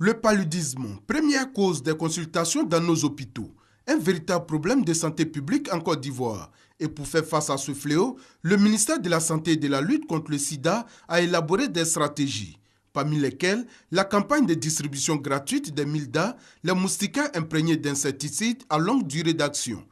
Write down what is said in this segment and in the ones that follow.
Le paludisme, première cause des consultations dans nos hôpitaux, un véritable problème de santé publique en Côte d'Ivoire. Et pour faire face à ce fléau, le ministère de la Santé et de la lutte contre le sida a élaboré des stratégies, parmi lesquelles la campagne de distribution gratuite des Milda, les moustiquaires imprégnés d'insecticides à longue durée d'action.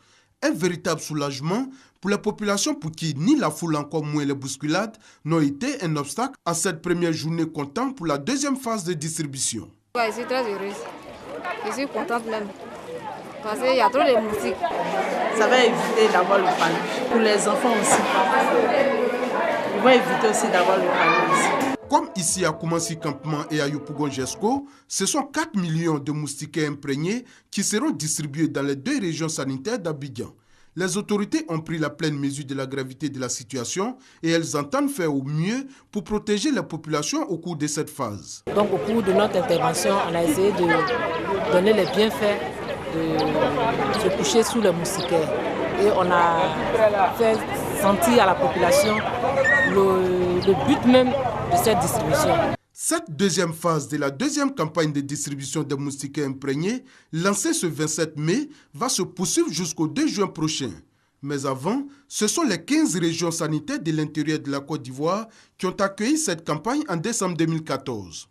Un véritable soulagement pour la population pour qui ni la foule encore moins les bousculades n'ont été un obstacle à cette première journée comptant pour la deuxième phase de distribution. Ouais, je suis très heureuse. Je suis contente même. Parce qu'il y a trop de moustiques. Ça va éviter d'avoir le palu. Pour les enfants aussi. Ils vont éviter aussi d'avoir le palu aussi. Comme ici à Koumassi Campement et à Yopougon-Jesco, ce sont 4 millions de moustiquaires imprégnés qui seront distribués dans les 2 régions sanitaires d'Abidjan. Les autorités ont pris la pleine mesure de la gravité de la situation et elles entendent faire au mieux pour protéger la population au cours de cette phase. Donc au cours de notre intervention, on a essayé de donner les bienfaits de se coucher sous les moustiquaires. Et on a fait sentir à la population le but même de cette distribution. Cette deuxième phase de la deuxième campagne de distribution des moustiquaires imprégnés, lancée ce 27 mai, va se poursuivre jusqu'au 2 juin prochain. Mais avant, ce sont les 15 régions sanitaires de l'intérieur de la Côte d'Ivoire qui ont accueilli cette campagne en décembre 2014.